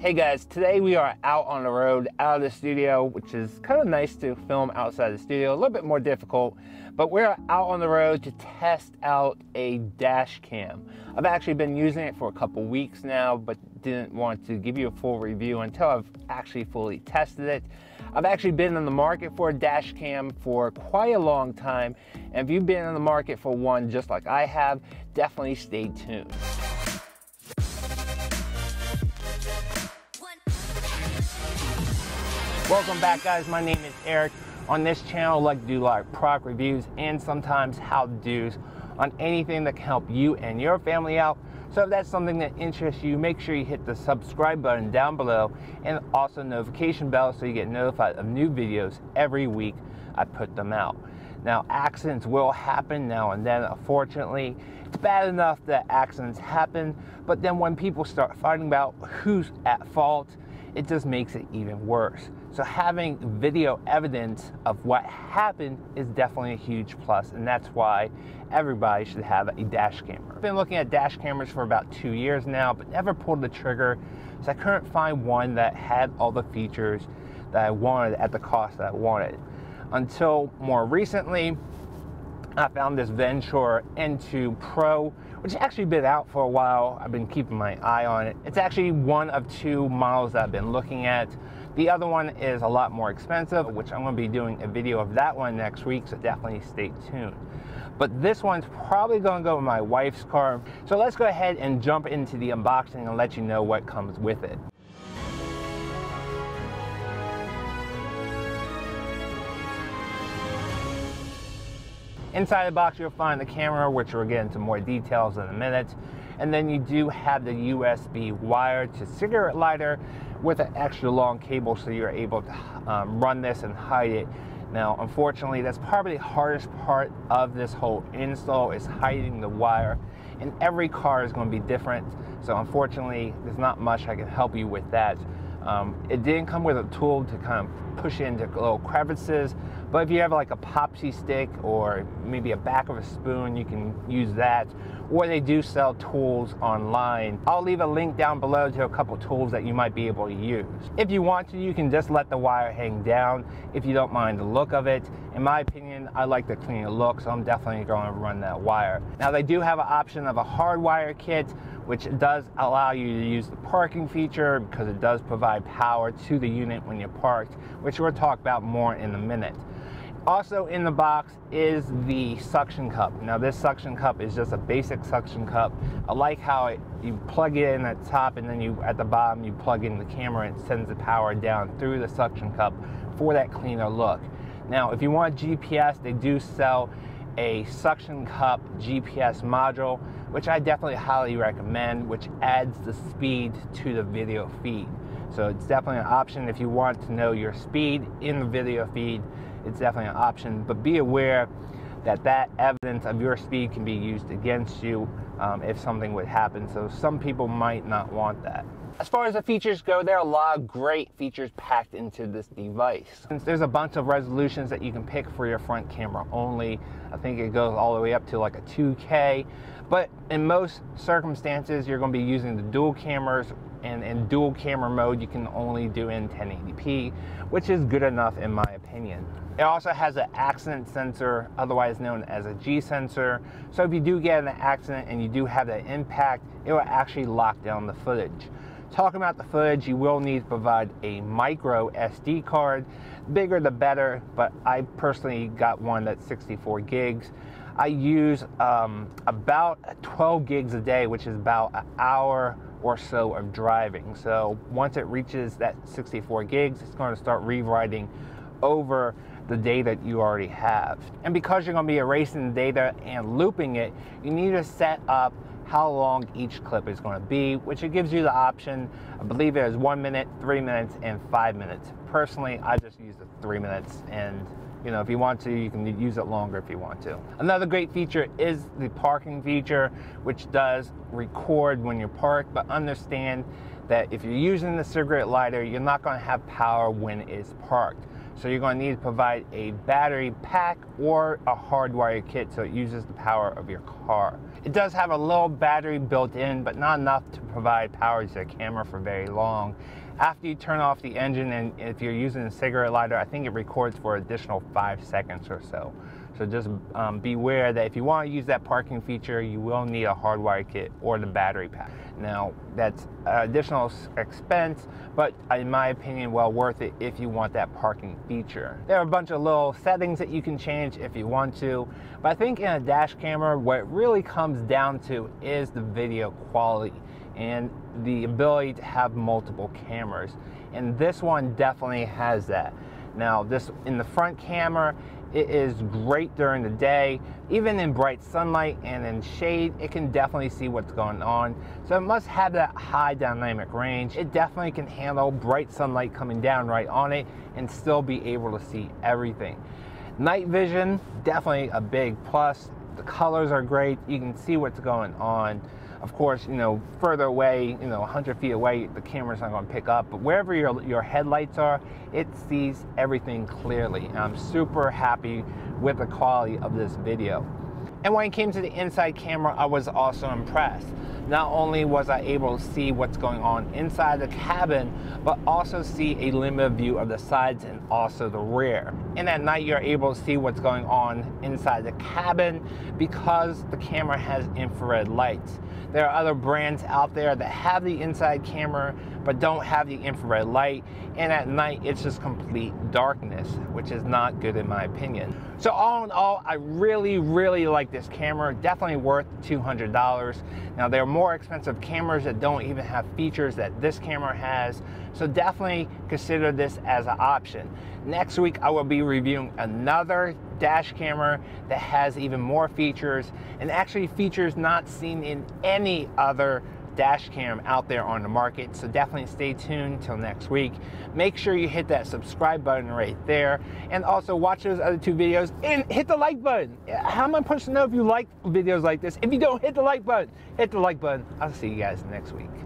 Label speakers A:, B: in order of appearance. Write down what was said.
A: Hey guys, today we are out on the road, out of the studio, which is kind of nice to film outside the studio, a little bit more difficult, but we're out on the road to test out a dash cam. I've actually been using it for a couple weeks now, but didn't want to give you a full review until I've actually fully tested it. I've actually been in the market for a dash cam for quite a long time, and if you've been in the market for one just like I have, definitely stay tuned. Welcome back guys, my name is Eric. On this channel I like to do a lot of product reviews and sometimes how-to-dos on anything that can help you and your family out. So if that's something that interests you, make sure you hit the subscribe button down below and also notification bell so you get notified of new videos every week I put them out. Now accidents will happen now and then, unfortunately. It's bad enough that accidents happen, but then when people start fighting about who's at fault, it just makes it even worse. So having video evidence of what happened is definitely a huge plus, and that's why everybody should have a dash camera. I've been looking at dash cameras for about 2 years now, but never pulled the trigger, so I couldn't find one that had all the features that I wanted at the cost that I wanted. Until more recently, I found this VanTrue N2 Pro, which has actually been out for a while. I've been keeping my eye on it. It's actually one of two models that I've been looking at. The other one is a lot more expensive, which I'm going to be doing a video of that one next week, so definitely stay tuned. But this one's probably going to go in my wife's car. So let's go ahead and jump into the unboxing and let you know what comes with it. Inside the box you'll find the camera, which we'll get into more details in a minute, and then you do have the USB wire to cigarette lighter with an extra long cable so you're able to run this and hide it. Now unfortunately that's probably the hardest part of this whole install, is hiding the wire, and every car is going to be different, so unfortunately there's not much I can help you with that. It didn't come with a tool to kind of push into little crevices, but if you have like a popsy stick or maybe a back of a spoon, you can use that. Or they do sell tools online. I'll leave a link down below to a couple tools that you might be able to use. If you want to, you can just let the wire hang down if you don't mind the look of it. In my opinion, I like the cleaner look, so I'm definitely going to run that wire. Now they do have an option of a Hardwire Kit, which does allow you to use the parking feature because it does provide power to the unit when you're parked, which we'll talk about more in a minute. Also in the box is the suction cup. Now this suction cup is just a basic suction cup. I like how you plug it in at the top and then at the bottom you plug in the camera and it sends the power down through the suction cup for that cleaner look. Now if you want GPS, they do sell a suction cup GPS module, which I definitely highly recommend, which adds the speed to the video feed. So it's definitely an option if you want to know your speed in the video feed. It's definitely an option, but be aware that that evidence of your speed can be used against you if something would happen. So some people might not want that. As far as the features go, there are a lot of great features packed into this device. Since there's a bunch of resolutions that you can pick for your front camera only, I think it goes all the way up to like a 2K, but in most circumstances you're going to be using the dual cameras, and in dual camera mode you can only do in 1080p, which is good enough in my opinion. It also has an accident sensor, otherwise known as a G sensor, so if you do get in an accident and you do have that impact, it will actually lock down the footage. Talking about the footage, you will need to provide a micro SD card. Bigger the better, but I personally got one that's 64 gigs. I use about 12 gigs a day, which is about an hour or so of driving. So once it reaches that 64 gigs, it's going to start rewriting over the data you already have. And because you're going to be erasing the data and looping it, you need to set up how long each clip is going to be, which it gives you the option. I believe it is 1 minute, 3 minutes, and 5 minutes. Personally, I just use the 3 minutes, and you know, if you want to, you can use it longer if you want to. Another great feature is the parking feature, which does record when you're parked, but understand that if you're using the cigarette lighter, you're not going to have power when it's parked. So you're going to need to provide a battery pack or a hardwire kit so it uses the power of your car. It does have a little battery built in, but not enough to provide power to the camera for very long. After you turn off the engine, and if you're using a cigarette lighter, I think it records for an additional 5 seconds or so. So just beware that if you want to use that parking feature, you will need a hardwire kit or the battery pack. Now, that's additional expense, but in my opinion, well worth it if you want that parking feature. There are a bunch of little settings that you can change if you want to, but I think in a dash camera, what it really comes down to is the video quality and the ability to have multiple cameras. And this one definitely has that. Now, this in the front camera, it is great during the day. Even in bright sunlight and in shade, it can definitely see what's going on. So it must have that high dynamic range. It definitely can handle bright sunlight coming down right on it and still be able to see everything. Night vision, definitely a big plus. The colors are great. You can see what's going on. Of course, you know, further away, 100 feet away, the camera's not going to pick up. But wherever your headlights are, it sees everything clearly. And I'm super happy with the quality of this video. And when it came to the inside camera, I was also impressed. Not only was I able to see what's going on inside the cabin, but also see a limited view of the sides and also the rear. And at night, you're able to see what's going on inside the cabin because the camera has infrared lights. There are other brands out there that have the inside camera but don't have the infrared light, and at night it's just complete darkness, which is not good in my opinion. So all in all, I really like this camera. Definitely worth $200. Now, there are more expensive cameras that don't even have features that this camera has, so definitely consider this as an option. Next week I will be reviewing another dash camera that has even more features, and actually features not seen in any other dash cam out there on the market. So definitely stay tuned till next week. Make sure you hit that subscribe button right there, and also watch those other 2 videos and hit the like button. How am I supposed to know if you like videos like this if you don't hit the like button? Hit the like button. I'll see you guys next week.